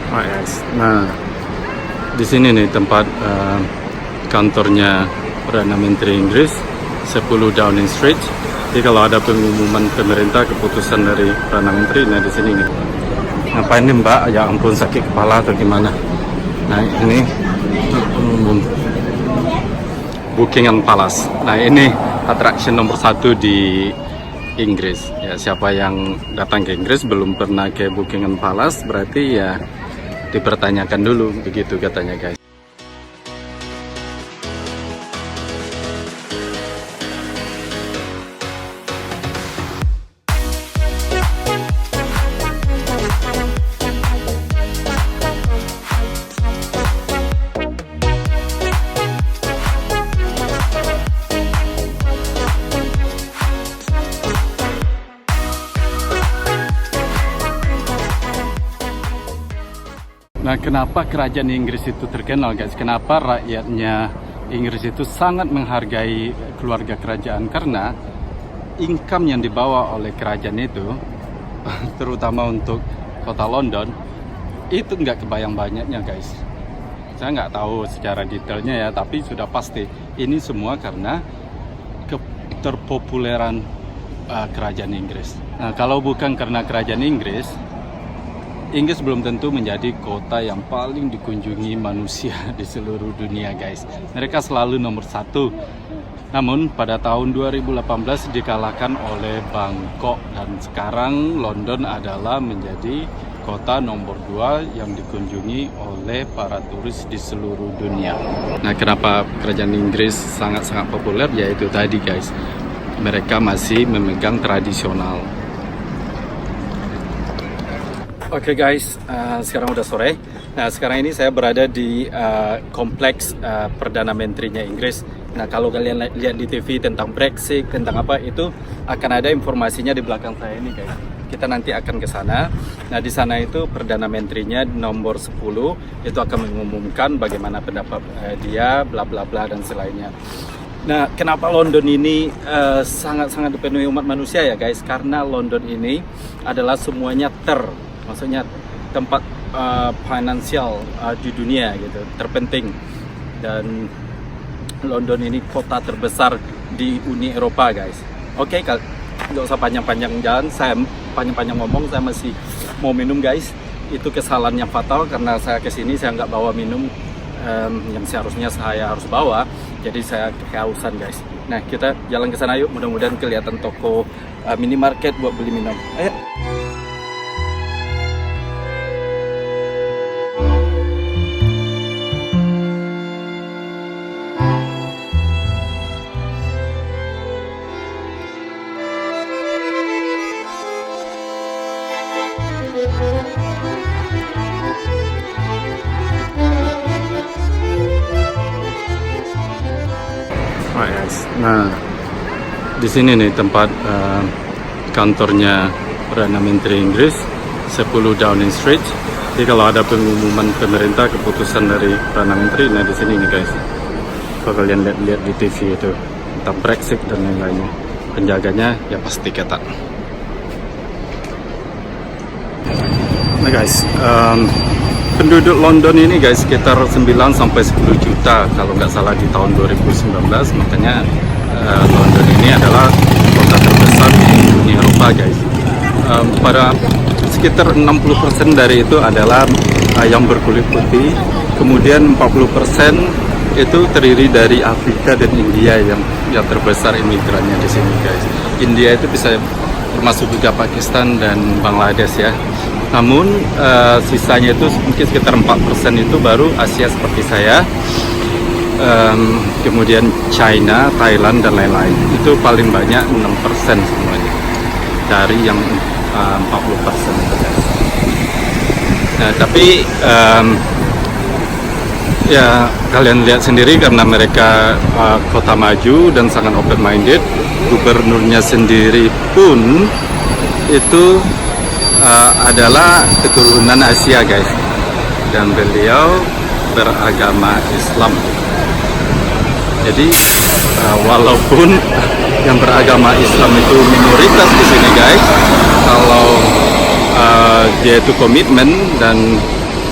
Oh yes. Nah, di sini nih tempat kantornya Perdana Menteri Inggris, 10 Downing Street. Jadi kalau ada pengumuman pemerintah keputusan dari Perdana Menteri, nah di sini nih. Ngapain nih Mbak? Ya ampun, sakit kepala atau gimana? Nah ini Buckingham Palace. Nah ini attraction nomor 1 di Inggris. Ya siapa yang datang ke Inggris belum pernah ke Buckingham Palace, berarti ya dipertanyakan dulu, begitu katanya guys. Nah, kenapa kerajaan Inggris itu terkenal, guys? Kenapa rakyatnya Inggris itu sangat menghargai keluarga kerajaan? Karena income yang dibawa oleh kerajaan itu, terutama untuk kota London, itu nggak kebayang banyaknya, guys. Saya nggak tahu secara detailnya ya, tapi sudah pasti ini semua karena keterpopuleran kerajaan Inggris. Nah, kalau bukan karena kerajaan Inggris belum tentu menjadi kota yang paling dikunjungi manusia di seluruh dunia, guys. Mereka selalu nomor 1. Namun pada tahun 2018 dikalahkan oleh Bangkok, dan sekarang London adalah menjadi kota nomor 2 yang dikunjungi oleh para turis di seluruh dunia. Nah, kenapa kerajaan Inggris sangat-sangat populer? Yaitu tadi, guys, mereka masih memegang tradisional. Oke guys, sekarang udah sore. Nah, sekarang ini saya berada di kompleks Perdana Menterinya Inggris. Nah, kalau kalian lihat di TV tentang Brexit, tentang apa, itu akan ada informasinya di belakang saya ini, guys. Kita nanti akan ke sana. Nah, di sana itu Perdana Menterinya nomor 10 itu akan mengumumkan bagaimana pendapat dia, bla bla bla dan selainnya. Nah, kenapa London ini sangat-sangat dipenuhi umat manusia ya, guys? Karena London ini adalah semuanya maksudnya tempat finansial di dunia gitu, terpenting. Dan London ini kota terbesar di Uni Eropa, guys. Oke, nggak usah panjang-panjang jalan, saya panjang-panjang ngomong, saya masih mau minum, guys. Itu kesalahan yang fatal karena saya kesini saya nggak bawa minum yang seharusnya saya harus bawa, jadi saya kehausan, guys. Nah, kita jalan ke sana yuk, mudah-mudahan kelihatan toko minimarket buat beli minum. Ayo. Oh yes. Nah, di sini nih tempat kantornya Perdana Menteri Inggris, 10 Downing Street. Jadi kalau ada pengumuman pemerintah keputusan dari Perdana Menteri, nah di sini nih, guys. Kalau kalian lihat di TV itu tentang Brexit dan lain-lainnya, penjaganya ya pasti ketat. Nah guys, penduduk London ini, guys, sekitar 9 sampai 10 juta kalau nggak salah di tahun 2019. Makanya London ini adalah kota terbesar di Uni Eropa, guys. Pada sekitar 60% dari itu adalah yang berkulit putih. Kemudian 40% itu terdiri dari Afrika dan India yang terbesar imigrannya di sini, guys. India itu bisa termasuk juga Pakistan dan Bangladesh ya. Namun sisanya itu mungkin sekitar 4% itu baru Asia seperti saya, kemudian China, Thailand dan lain-lain. Itu paling banyak 6% semuanya dari yang 40% itu, guys. Nah, tapi ya kalian lihat sendiri karena mereka kota maju dan sangat open minded. Gubernurnya sendiri pun itu adalah keturunan Asia, guys, dan beliau beragama Islam. Jadi walaupun yang beragama Islam itu minoritas di sini, guys, kalau dia itu komitmen dan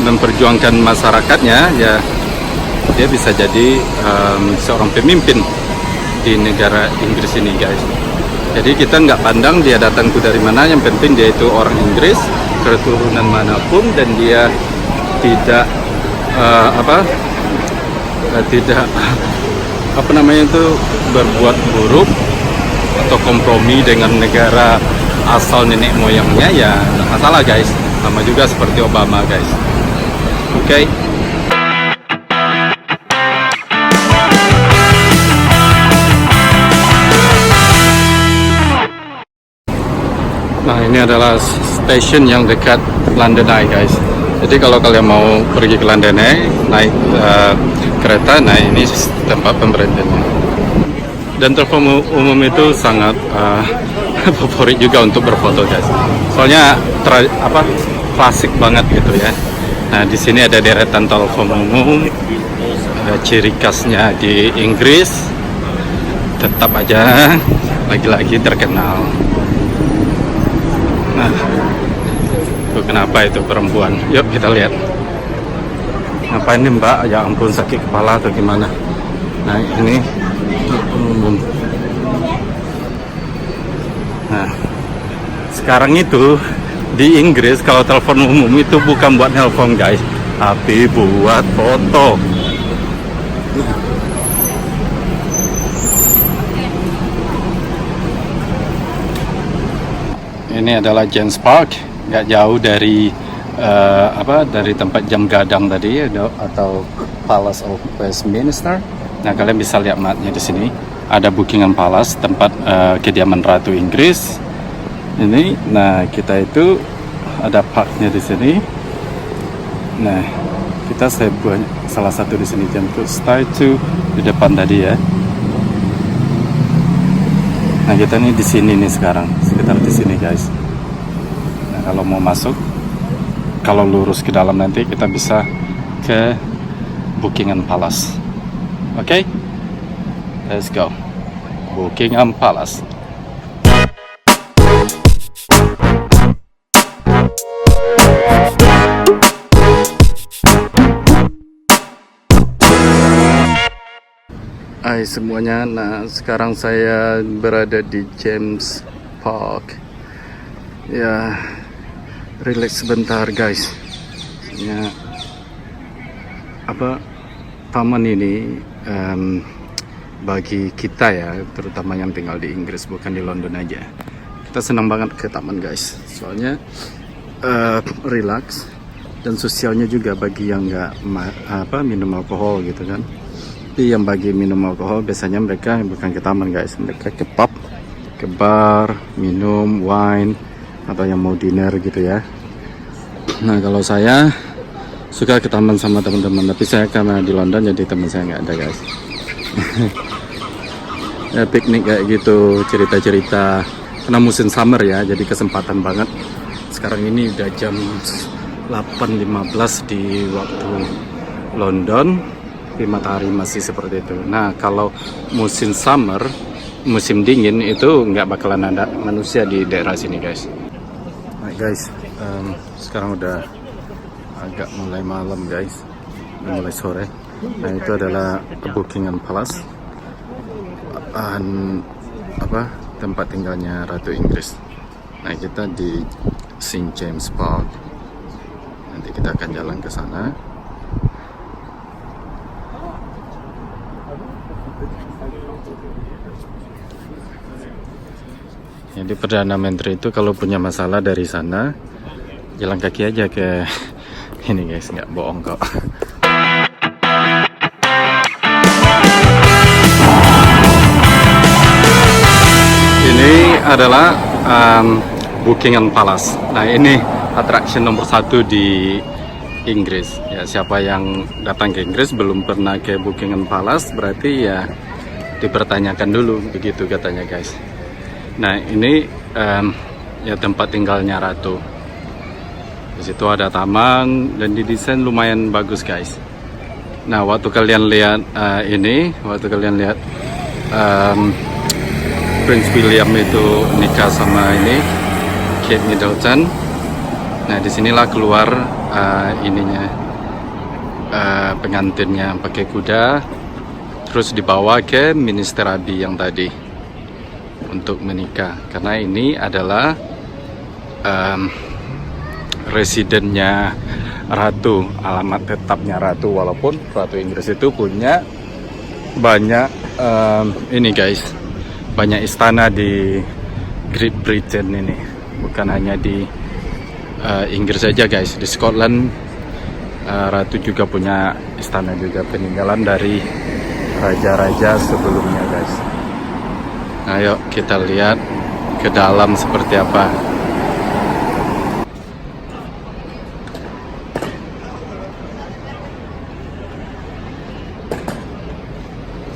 memperjuangkan masyarakatnya, ya dia bisa jadi seorang pemimpin di negara Inggris ini, guys. Jadi kita nggak pandang dia datang dari mana, yang penting dia itu orang Inggris, keturunan manapun, dan dia tidak tidak berbuat buruk atau kompromi dengan negara asal nenek moyangnya, ya nggak masalah, guys. Sama juga seperti Obama, guys. Oke. Nah, ini adalah stasiun yang dekat London Eye, guys. Jadi kalau kalian mau pergi ke London Eye, naik kereta, nah ini tempat pemberhentiannya. Dan telepon umum itu sangat favorit juga untuk berfoto, guys. Soalnya klasik banget gitu ya. Nah, di sini ada deretan telepon umum, ciri khasnya di Inggris, tetap aja lagi-lagi terkenal. Nah, itu kenapa itu perempuan? Yuk kita lihat. Ngapain nih mbak? Ya ampun, sakit kepala atau gimana? Nah, ini umum. Nah, sekarang itu di Inggris kalau telepon umum itu bukan buat nelpon, guys, tapi buat foto. Ini adalah James Park, nggak jauh dari dari tempat jam gadang tadi, atau Palace of Westminster. Nah, kalian bisa lihat mapnya di sini. Ada Buckingham Palace, tempat kediaman Ratu Inggris. Ini, nah kita itu ada parknya di sini. Nah, kita buat salah satu di sini, jam statue di depan tadi ya. Nah, kita nih di sini nih sekarang, sekitar di sini, guys. Nah, kalau mau masuk, kalau lurus ke dalam nanti kita bisa ke Buckingham Palace. Oke, let's go. Buckingham Palace. Hai semuanya, nah sekarang saya berada di James Park. Ya, relax sebentar, guys. Ya, taman ini bagi kita ya, terutama yang tinggal di Inggris, bukan di London aja. Kita senang banget ke taman, guys. Soalnya relax dan sosialnya juga bagi yang nggak minum alkohol gitu kan. Tapi yang bagi minum alkohol biasanya mereka bukan ke taman, guys, mereka ke pub, ke bar, minum wine, atau yang mau dinner gitu ya. Nah, kalau saya suka ke taman sama teman-teman, tapi saya karena di London jadi teman saya nggak ada, guys. Ya, piknik kayak gitu, cerita-cerita, karena musim summer ya, jadi kesempatan banget. Sekarang ini udah jam 8.15 di waktu London, tapi matahari masih seperti itu. Nah, kalau musim summer, musim dingin itu nggak bakalan ada manusia di daerah sini, guys. Nah, guys, sekarang udah agak mulai malam, guys, mulai sore. Nah, itu adalah Buckingham Palace, tempat tinggalnya Ratu Inggris. Nah, kita di St. James Park. Nanti kita akan jalan ke sana. Jadi Perdana Menteri itu kalau punya masalah dari sana, jalan kaki aja ke ini, guys, nggak bohong kok. Ini adalah Buckingham Palace. Nah, ini attraction nomor 1 di Inggris. Ya, siapa yang datang ke Inggris belum pernah ke Buckingham Palace, berarti ya dipertanyakan dulu, begitu katanya, guys. Nah, ini ya tempat tinggalnya Ratu. Di situ ada taman dan didesain lumayan bagus, guys. Nah, waktu kalian lihat Prince William itu nikah sama ini Kate Middleton, Nah, disinilah keluar ininya pengantinnya pakai kuda, terus dibawa ke Minister Abi yang tadi untuk menikah. Karena ini adalah residennya Ratu, alamat tetapnya Ratu. Walaupun Ratu Inggris itu punya banyak ini guys, banyak istana di Great Britain ini, bukan hanya di Inggris saja guys. Di Scotland Ratu juga punya istana juga, peninggalan dari raja-raja sebelumnya guys. Ayo kita lihat ke dalam seperti apa.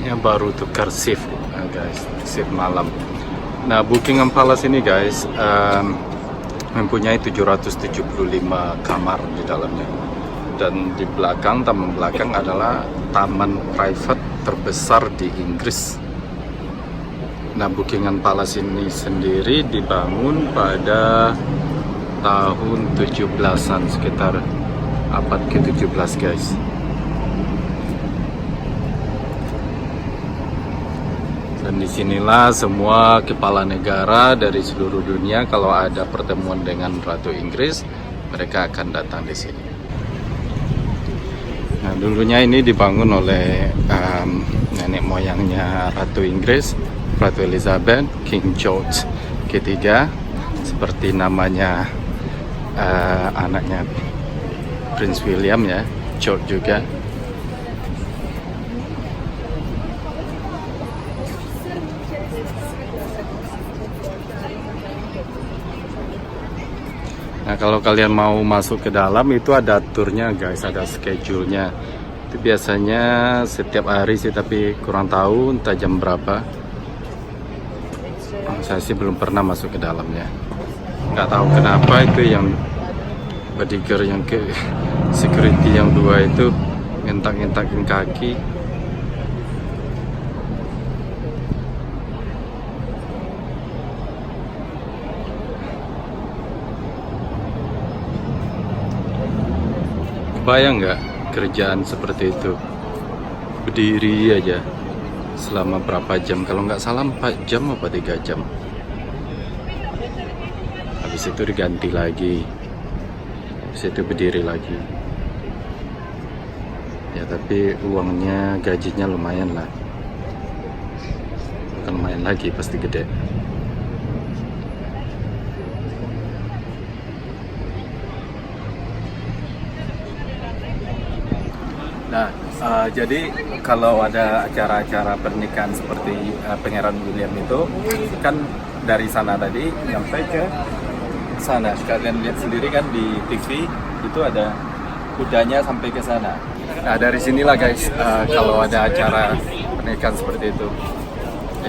Ini baru tukar shift guys, shift malam. Nah, Buckingham Palace ini guys mempunyai 775 kamar di dalamnya. Dan di belakang, taman belakang adalah taman private terbesar di Inggris. Nah, Buckingham Palace ini sendiri dibangun pada tahun 17-an, sekitar abad ke-17 guys. Dan disinilah semua kepala negara dari seluruh dunia kalau ada pertemuan dengan Ratu Inggris, mereka akan datang di sini. Nah, dulunya ini dibangun oleh nenek moyangnya Ratu Inggris, Ratu Elizabeth, King George ketiga, seperti namanya anaknya Prince William ya, George juga. Nah, kalau kalian mau masuk ke dalam itu ada turnya guys, ada schedule-nya. Itu biasanya setiap hari sih, tapi kurang tahu entah jam berapa. Saya sih belum pernah masuk ke dalamnya. Nggak tahu kenapa itu yang bodyguard yang ke security yang dua itu ngentak-ngentakin kaki. Bayang nggak kerjaan seperti itu, berdiri aja selama berapa jam, kalau nggak salah 4 jam apa 3 jam, habis itu diganti lagi, habis itu berdiri lagi ya. Tapi uangnya, gajinya lumayan lah, bukan lumayan lagi, pasti gede. Nah, jadi kalau ada acara-acara pernikahan seperti Pangeran William itu kan dari sana tadi sampai ke sana. Kalian lihat sendiri kan di TV itu ada kudanya sampai ke sana. Nah, dari sinilah guys kalau ada acara pernikahan seperti itu.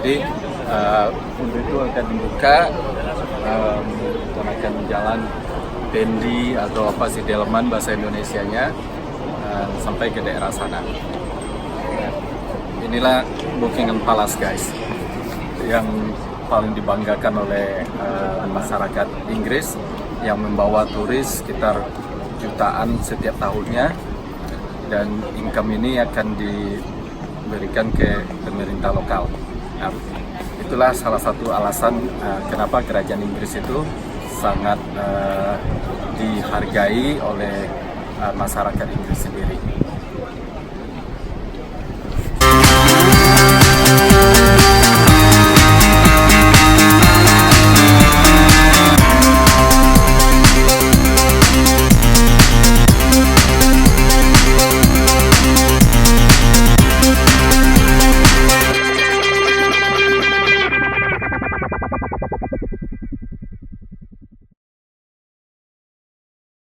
Jadi untuk itu akan dibuka dan akan jalan bendi atau apa sih delman bahasa Indonesianya sampai ke daerah sana. Inilah Buckingham Palace guys, yang paling dibanggakan oleh masyarakat Inggris, yang membawa turis sekitar jutaan setiap tahunnya, dan income ini akan diberikan ke pemerintah lokal. Nah, itulah salah satu alasan kenapa kerajaan Inggris itu sangat dihargai oleh masyarakat Inggris sendiri.